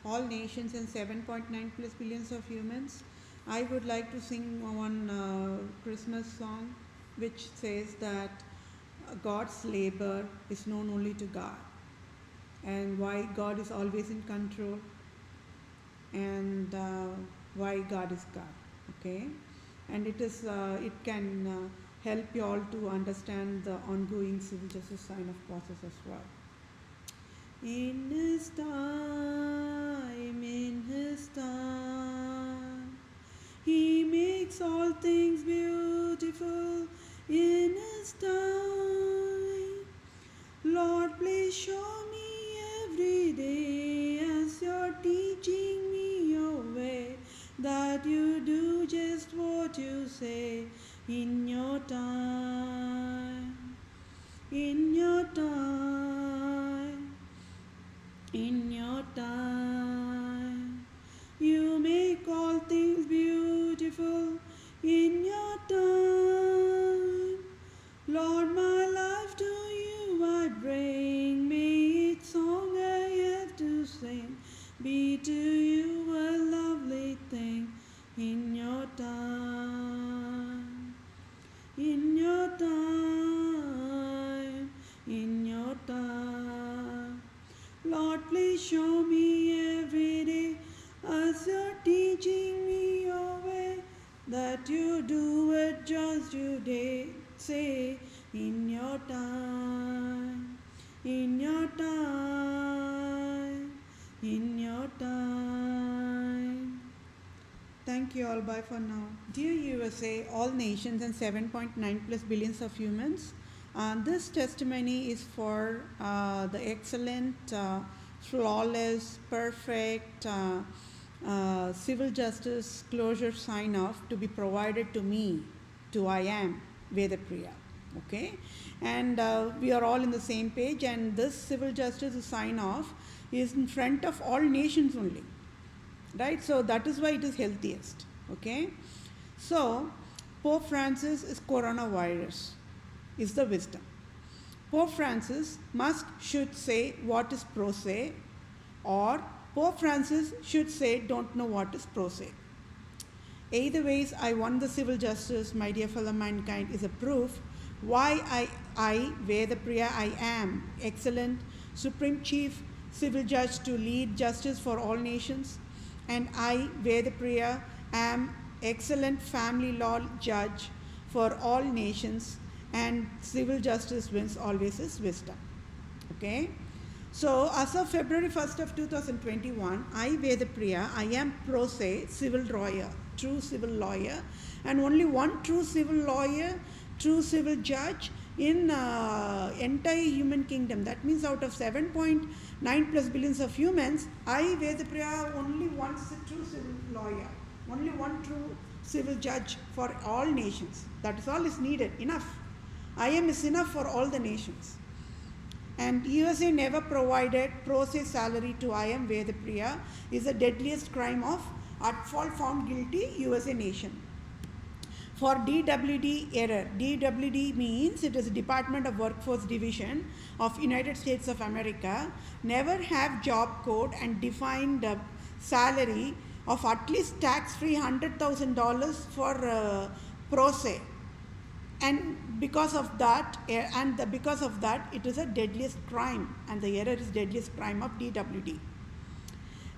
all nations and 7.9 plus billions of humans, I would like to sing one Christmas song which says that God's labor is known only to God, and why God is always in control, and why God is God. Okay, and it can help you all to understand the ongoing civil justice sign of process as well. In His time, He makes all things beautiful. In His time, Lord, please show me every day as You're teaching me Your way, that You do just what You say in Your time. In Your time. In Your time, You make all things beautiful. In Your time, Lord, my life to You I bring. May each song I have to sing be to You a lovely thing. In Your time, in Your time, in Your time. Lord, please show me every day as You're teaching me Your way, that You do it just You did say in Your time, in Your time, in Your time. Thank you all. Bye for now. Dear USA, all nations and 7.9 plus billions of humans, this testimony is for the excellent, flawless, perfect civil justice closure sign off to be provided to me, to I am Vedapriya. Okay, and we are all in the same page, and this civil justice sign off is in front of all nations only, right? So that is why it is healthiest. Okay, so Pope Francis is coronavirus, is the wisdom. Pope Francis should say what is pro se, or Pope Francis should say don't know what is pro se. Either ways, I won the civil justice, my dear fellow mankind, is a proof why I Vedapriya, I am excellent Supreme Chief Civil Judge to lead justice for all nations, and I Vedapriya am excellent family law judge for all nations, and civil justice wins always is wisdom. Okay, so as of February 1st of 2021, I Vedapriya, I am pro se civil lawyer, true civil lawyer, and only one true civil lawyer, true civil judge in entire human kingdom. That means out of 7.9 plus billions of humans, I Vedapriya only one true civil lawyer, only one true civil judge for all nations. That is all is needed, enough. I am is enough for all the nations. And USA never provided pro se salary to I am Vedapriya is the deadliest crime of at fault found guilty USA nation. For DWD error, DWD means it is Department of Workforce Division of United States of America, never have job code and defined salary of at least tax-free $100,000 for pro se. And because of that, it is a deadliest crime, and the error is deadliest crime of DWD.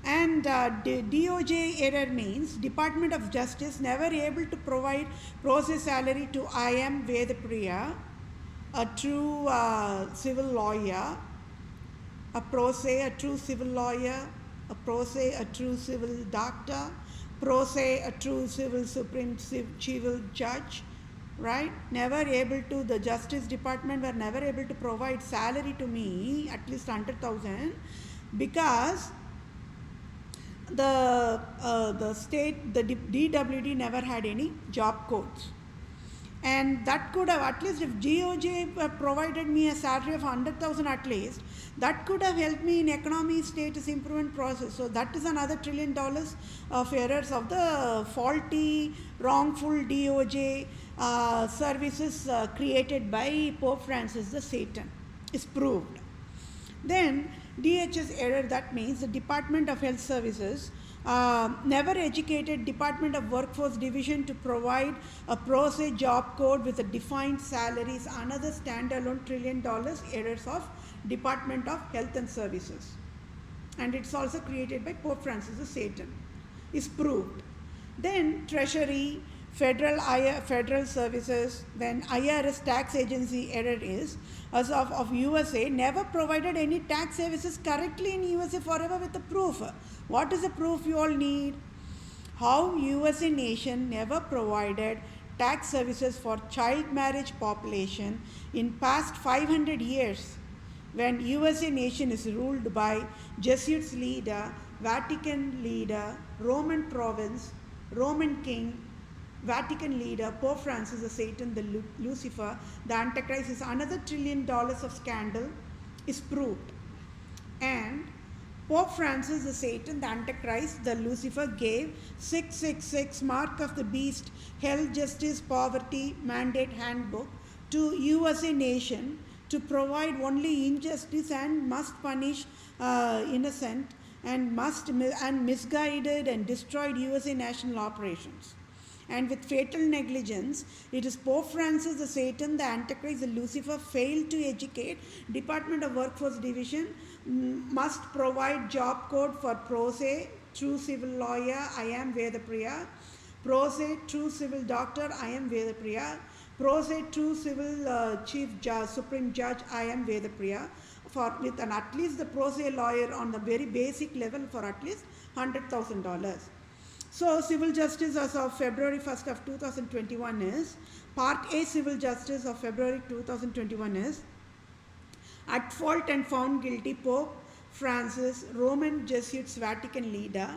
And DOJ error means Department of Justice never able to provide pro se salary to I am Vedapriya, a true civil lawyer, a pro se, a true civil lawyer, a pro se, a true civil doctor, pro se, a true supreme civil judge, right? Never able to, the Justice Department were never able to provide salary to me, at least 100,000, because the state, the DWD never had any job codes. And that could have, at least if GOJ provided me a salary of 100,000 at least, that could have helped me in economy status improvement process. So that is another $1 trillion of errors of the faulty, wrongful DOJ services created by Pope Francis the Satan is proved. Then DHS error, that means the Department of Health Services never educated Department of Workforce Division to provide a pro se job code with a defined salaries. Another standalone $1 trillion errors of Department of Health and Services. And it's also created by Pope Francis of Satan, is proved. Then Treasury, Federal Services, then IRS tax agency error is, as of USA, never provided any tax services correctly in USA forever with the proof. What is the proof you all need? How USA nation never provided tax services for child marriage population in past 500 years, when USA nation is ruled by Jesuits leader, Vatican leader, Roman province, Roman king, Vatican leader, Pope Francis, the Satan, the Lucifer, the Antichrist, is another $1 trillion of scandal is proved. And Pope Francis, the Satan, the Antichrist, the Lucifer, gave 666 mark of the beast, hell, justice, poverty, mandate handbook to USA nation to provide only injustice and must punish innocent and misguided and destroyed USA national operations. And with fatal negligence, it is Pope Francis, the Satan, the Antichrist, the Lucifer failed to educate Department of Workforce Division must provide job code for pro se, true civil lawyer, I am Vedapriya, pro se, true civil doctor, I am Vedapriya, pro se, true civil chief judge, supreme judge, I am Vedapriya, for with an at least the pro se lawyer on the very basic level for at least $100,000. So, civil justice as of February 1st of 2021 is, Part A civil justice of February 2021 is, at fault and found guilty Pope Francis, Roman Jesuits Vatican leader,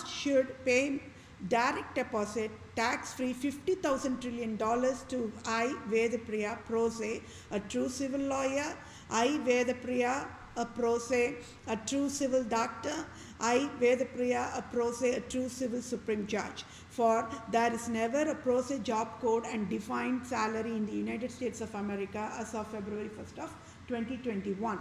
should pay direct deposit, tax-free $50,000 trillion to I, Vedapriya, pro se, a true civil lawyer, I, Vedapriya, a pro se, a true civil doctor, I, Vedapriya, a pro se, a true civil supreme judge. For there is never a pro se job code and defined salary in the United States of America as of February 1st of 2021.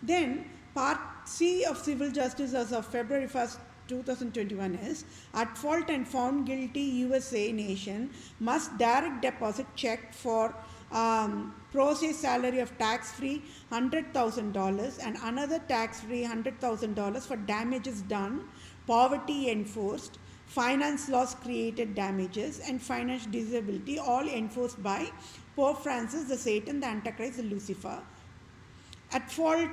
Then Part C of civil justice as of February 1st, 2021 is, at fault and found guilty USA nation must direct deposit check for pro se salary of tax-free $100,000 and another tax-free $100,000 for damages done, poverty enforced, finance loss created damages, and financial disability, all enforced by Pope Francis, the Satan, the Antichrist, the Lucifer. At fault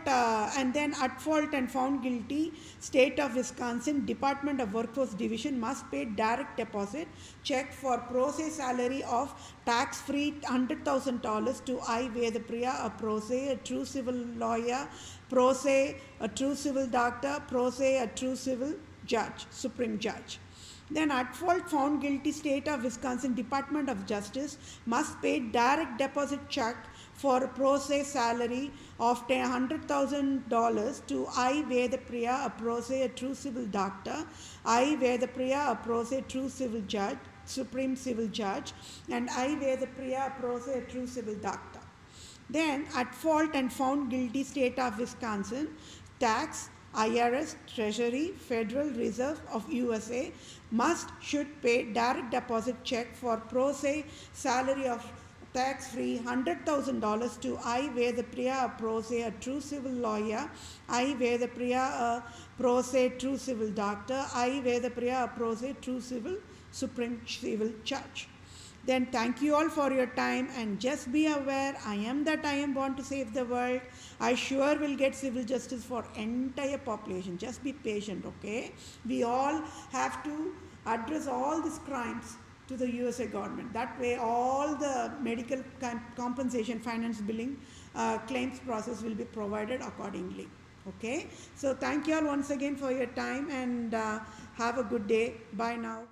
and found guilty, State of Wisconsin, Department of Workforce Division must pay direct deposit check for pro se salary of tax-free $100,000 to I, Vedapriya, a pro se, a true civil lawyer, pro se, a true civil doctor, pro se, a true civil judge, supreme judge. Then at fault found guilty, State of Wisconsin, Department of Justice must pay direct deposit check for pro se salary of $100,000 to I, Vedapriya, a pro se, a true civil doctor, I, Vedapriya, a pro se, true civil judge, supreme civil judge, and I, Vedapriya, a pro se, a true civil doctor. Then at fault and found guilty, State of Wisconsin, tax, IRS, Treasury, Federal Reserve of USA should pay direct deposit check for pro se salary of tax-free $100,000 to I, Vedapriya, a pro se, a true civil lawyer, I, Vedapriya, a pro se, true civil doctor, I, Vedapriya, a pro se, true civil, supreme civil judge. Then thank you all for your time, and just be aware, I am born to save the world. I sure will get civil justice for entire population. Just be patient, okay? We all have to address all these crimes to the USA government. That way all the medical compensation, finance billing, claims process will be provided accordingly. Okay? So thank you all once again for your time, and have a good day. Bye now.